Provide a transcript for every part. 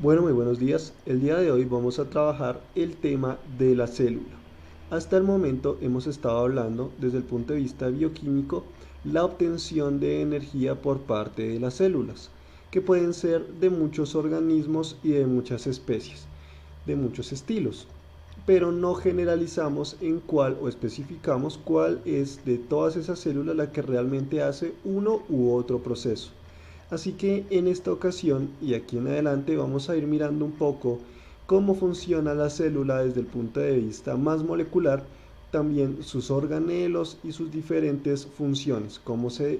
Bueno, muy buenos días. El día de hoy vamos a trabajar el tema de la célula. Hasta el momento hemos estado hablando desde el punto de vista bioquímico la obtención de energía por parte de las células, que pueden ser de muchos organismos y de muchas especies, de muchos estilos, pero no generalizamos en cuál o especificamos cuál es de todas esas células la que realmente hace uno u otro proceso. Así que en esta ocasión y aquí en adelante vamos a ir mirando un poco cómo funciona la célula desde el punto de vista más molecular, también sus organelos y sus diferentes funciones, cómo se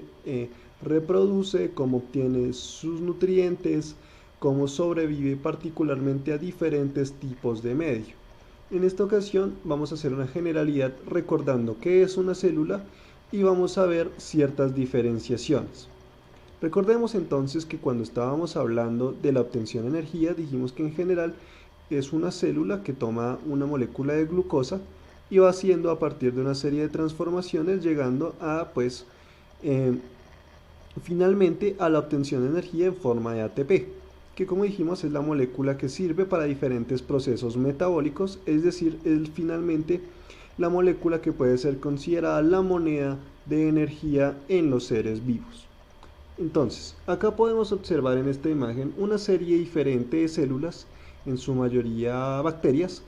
reproduce, cómo obtiene sus nutrientes, cómo sobrevive particularmente a diferentes tipos de medio. En esta ocasión vamos a hacer una generalidad recordando qué es una célula y vamos a ver ciertas diferenciaciones. Recordemos entonces que cuando estábamos hablando de la obtención de energía dijimos que en general es una célula que toma una molécula de glucosa y va haciendo a partir de una serie de transformaciones llegando a eh, finalmente a la obtención de energía en forma de ATP, que como dijimos es la molécula que sirve para diferentes procesos metabólicos, es decir, es finalmente la molécula que puede ser considerada la moneda de energía en los seres vivos. Entonces, acá podemos observar en esta imagen una serie diferente de células, en su mayoría bacterias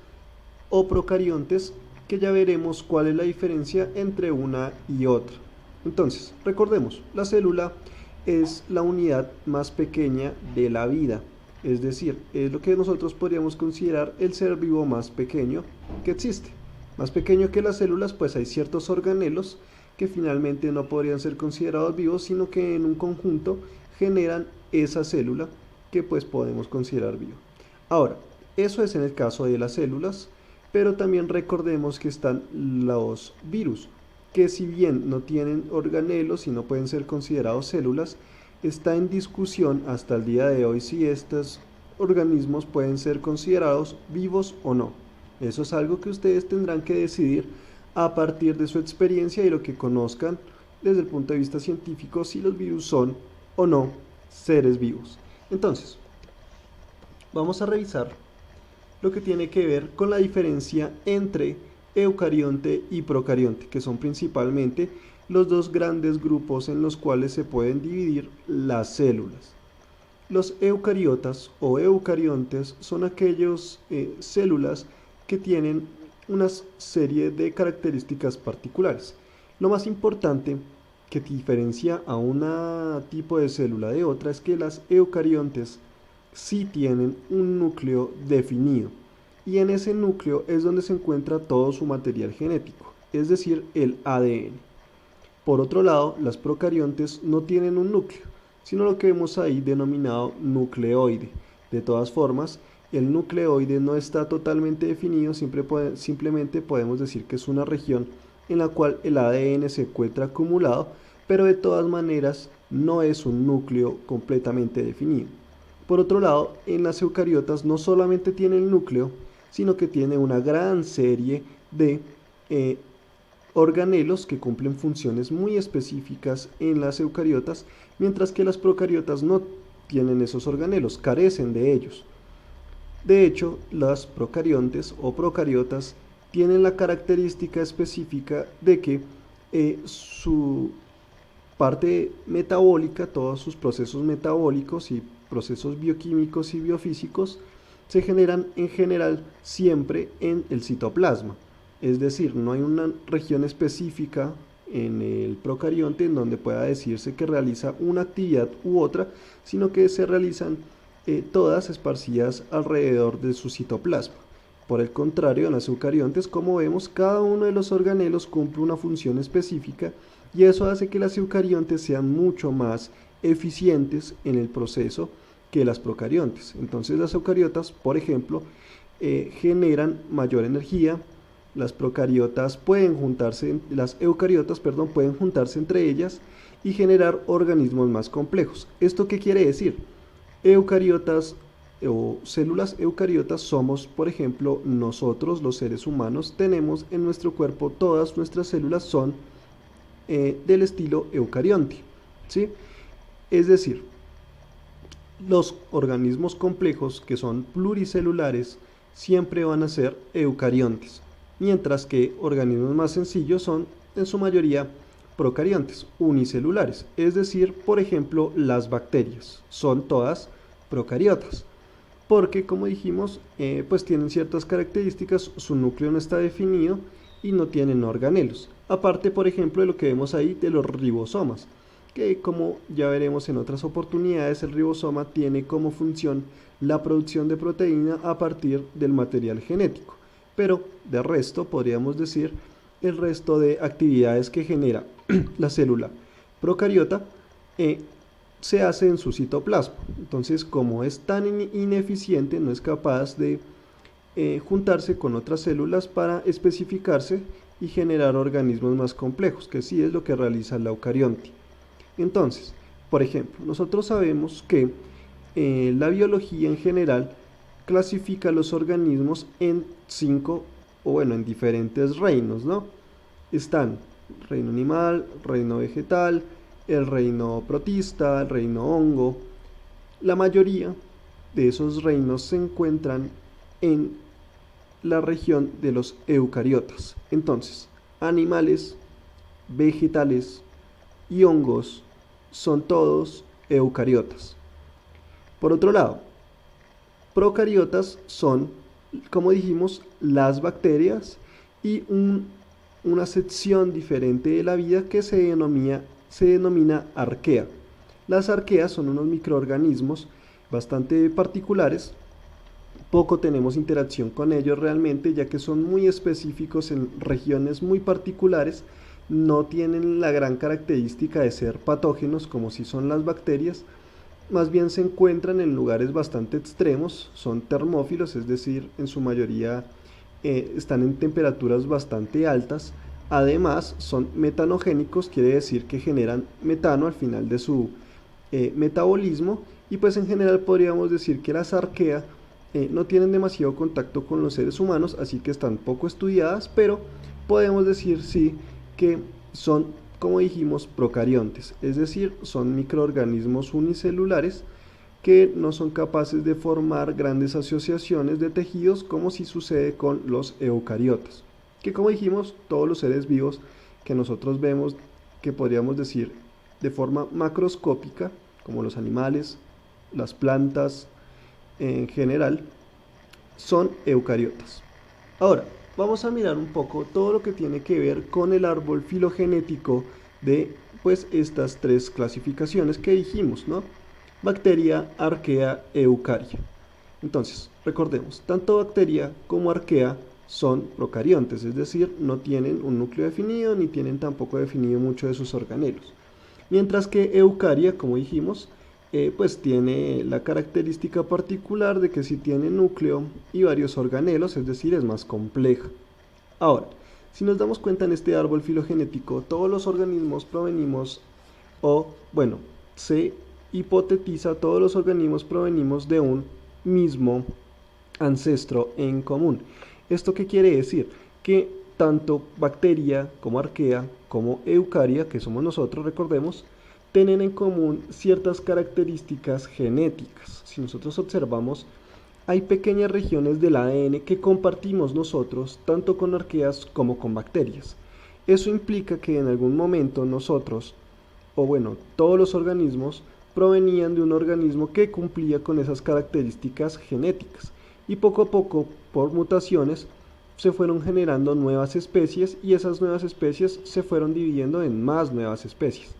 o procariontes, que ya veremos cuál es la diferencia entre una y otra. Entonces, recordemos, la célula es la unidad más pequeña de la vida, es decir, es lo que nosotros podríamos considerar el ser vivo más pequeño que existe. Más pequeño que las células, pues hay ciertos organelos que finalmente no podrían ser considerados vivos, sino que en un conjunto generan esa célula que pues podemos considerar viva. Ahora, eso es en el caso de las células, pero también recordemos que están los virus, que si bien no tienen organelos y no pueden ser considerados células, está en discusión hasta el día de hoy si estos organismos pueden ser considerados vivos o no. Eso es algo que ustedes tendrán que decidir a partir de su experiencia y lo que conozcan desde el punto de vista científico si los virus son o no seres vivos. Entonces, vamos a revisar lo que tiene que ver con la diferencia entre eucarionte y procarionte, que son principalmente los dos grandes grupos en los cuales se pueden dividir las células. Los eucariotas o eucariontes son aquellas células que tienen una serie de características particulares. Lo más importante que diferencia a un tipo de célula de otra es que las eucariontes sí tienen un núcleo definido y en ese núcleo es donde se encuentra todo su material genético, es decir, el ADN. Por otro lado, las procariontes no tienen un núcleo, sino lo que vemos ahí denominado nucleoide. De todas formas, el nucleoide no está totalmente definido, simplemente podemos decir que es una región en la cual el ADN se encuentra acumulado, pero de todas maneras no es un núcleo completamente definido. Por otro lado, en las eucariotas no solamente tiene el núcleo, sino que tiene una gran serie de organelos que cumplen funciones muy específicas en las eucariotas, mientras que las procariotas no tienen esos organelos, carecen de ellos. De hecho, las procariontes o procariotas tienen la característica específica de que su parte metabólica, todos sus procesos metabólicos y procesos bioquímicos y biofísicos se generan en general siempre en el citoplasma. Es decir, no hay una región específica en el procarionte en donde pueda decirse que realiza una actividad u otra, sino que se realizan todas esparcidas alrededor de su citoplasma. Por el contrario, en las eucariontes, como vemos, cada uno de los organelos cumple una función específica y eso hace que las eucariontes sean mucho más eficientes en el proceso que las procariontes. Entonces las eucariotas, por ejemplo, generan mayor energía. Las procariotas pueden juntarse, las eucariotas, perdón, pueden juntarse entre ellas y generar organismos más complejos. ¿Esto qué quiere decir? Eucariotas o células eucariotas somos, por ejemplo, nosotros los seres humanos tenemos en nuestro cuerpo, todas nuestras células son del estilo eucarionte, ¿sí? Es decir, Los organismos complejos, que son pluricelulares, siempre van a ser eucariontes, mientras que organismos más sencillos son, en su mayoría, procariontes, unicelulares. Es decir, por ejemplo, las bacterias son todas procariotas, porque como dijimos, pues tienen ciertas características, su núcleo no está definido y no tienen organelos. Aparte, por ejemplo, de lo que vemos ahí de los ribosomas, que como ya veremos en otras oportunidades, el ribosoma tiene como función la producción de proteína a partir del material genético. Pero de resto, podríamos decir, el resto de actividades que genera la célula procariota se hace en su citoplasma. Entonces, como es tan ineficiente, no es capaz de juntarse con otras células para especificarse y generar organismos más complejos, que sí es lo que realiza la eucarionte. Entonces, por ejemplo, nosotros sabemos que la biología en general clasifica los organismos en en diferentes reinos, ¿no? Están el reino animal, reino vegetal, el reino protista, el reino hongo. La mayoría de esos reinos se encuentran en la región de los eucariotas. Entonces, animales, vegetales y hongos son todos eucariotas. Por otro lado, procariotas son, como dijimos, las bacterias y una sección diferente de la vida que se denomina arquea. Las arqueas son unos microorganismos bastante particulares. Poco tenemos interacción con ellos realmente, ya que son muy específicos en regiones muy particulares. No tienen la gran característica de ser patógenos como si son las bacterias. Más bien se encuentran en lugares bastante extremos, son termófilos, es decir, en su mayoría están en temperaturas bastante altas. Además, son metanogénicos, quiere decir que generan metano al final de su metabolismo. Y pues en general podríamos decir que las arqueas no tienen demasiado contacto con los seres humanos, así que están poco estudiadas, pero podemos decir sí que son, como dijimos, procariontes, es decir, son microorganismos unicelulares que no son capaces de formar grandes asociaciones de tejidos como si sucede con los eucariotas, que como dijimos, todos los seres vivos que nosotros vemos, que podríamos decir de forma macroscópica, como los animales, las plantas en general, son eucariotas. Ahora, vamos a mirar un poco todo lo que tiene que ver con el árbol filogenético de pues estas tres clasificaciones que dijimos, ¿no? Bacteria, arquea, eucaria. Entonces, recordemos, tanto bacteria como arquea son procariontes, es decir, no tienen un núcleo definido ni tienen tampoco definido mucho de sus organelos. Mientras que eucaria, como dijimos, pues tiene la característica particular de que sí tiene núcleo y varios organelos, es decir, es más compleja. Ahora, si nos damos cuenta en este árbol filogenético, todos los organismos provenimos, se hipotetiza, todos los organismos provenimos de un mismo ancestro en común. ¿Esto qué quiere decir? Que tanto bacteria como arquea como eucaria, que somos nosotros, recordemos, tienen en común ciertas características genéticas. Si nosotros observamos, hay pequeñas regiones del ADN que compartimos nosotros tanto con arqueas como con bacterias. Eso implica que en algún momento nosotros, todos los organismos provenían de un organismo que cumplía con esas características genéticas y poco a poco, por mutaciones, se fueron generando nuevas especies y esas nuevas especies se fueron dividiendo en más nuevas especies,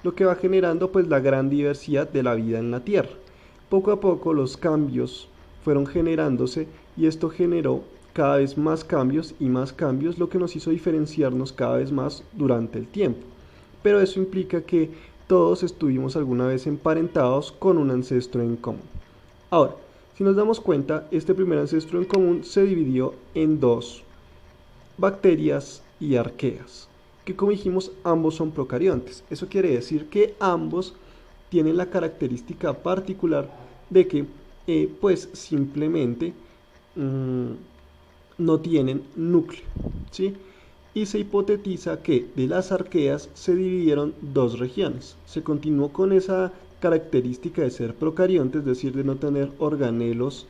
lo que va generando pues la gran diversidad de la vida en la Tierra. Poco a poco los cambios fueron generándose y esto generó cada vez más cambios y más cambios, lo que nos hizo diferenciarnos cada vez más durante el tiempo. Pero eso implica que todos estuvimos alguna vez emparentados con un ancestro en común. Ahora, si nos damos cuenta, este primer ancestro en común se dividió en dos, bacterias y arqueas, que como dijimos ambos son procariontes. Eso quiere decir que ambos tienen la característica particular de que pues simplemente no tienen núcleo, ¿sí? Y se hipotetiza que de las arqueas se dividieron dos regiones. Se continuó con esa característica de ser procarionte, es decir, de no tener organelos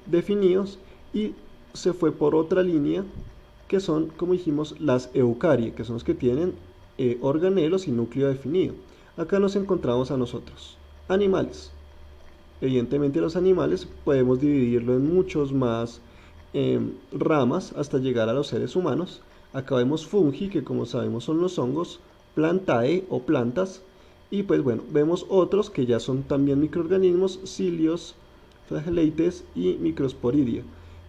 definidos, y se fue por otra línea que son, como dijimos, las eucarias, que son los que tienen organelos y núcleo definido. Acá nos encontramos a nosotros, animales. Evidentemente los animales podemos dividirlo en muchos más ramas hasta llegar a los seres humanos. Acá vemos fungi, que como sabemos son los hongos, plantae o plantas, y pues bueno, vemos otros que ya son también microorganismos, cilios, flagellates y microsporidia.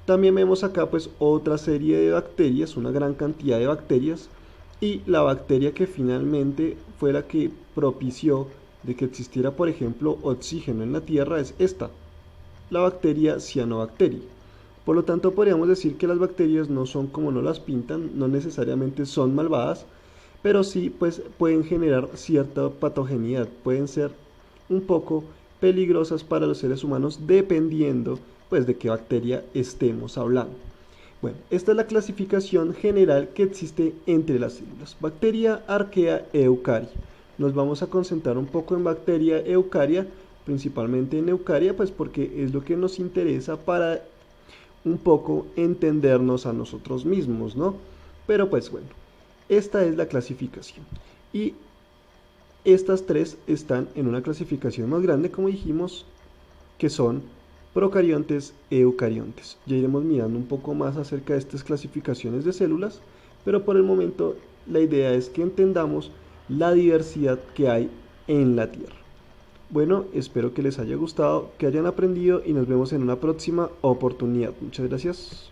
También vemos acá pues otra serie de bacterias, una gran cantidad de bacterias, y la bacteria que finalmente fue la que propició de que existiera, por ejemplo, oxígeno en la Tierra es esta, la bacteria cianobacteria. Por lo tanto, podríamos decir que las bacterias no son como nos las pintan, no necesariamente son malvadas, pero sí pues pueden generar cierta patogenidad, pueden ser un poco peligrosas para los seres humanos dependiendo pues de qué bacteria estemos hablando. Bueno, esta es la clasificación general que existe entre las células: bacteria, arquea e eucaria. Nos vamos a concentrar un poco en bacteria eucaria, principalmente en eucaria, pues porque es lo que nos interesa para un poco entendernos a nosotros mismos, ¿no? Pero pues bueno, esta es la clasificación. Y estas tres están en una clasificación más grande, como dijimos, que son procariontes e eucariontes. Ya iremos mirando un poco más acerca de estas clasificaciones de células, pero por el momento la idea es que entendamos la diversidad que hay en la Tierra. Bueno, espero que les haya gustado, que hayan aprendido y nos vemos en una próxima oportunidad. Muchas gracias.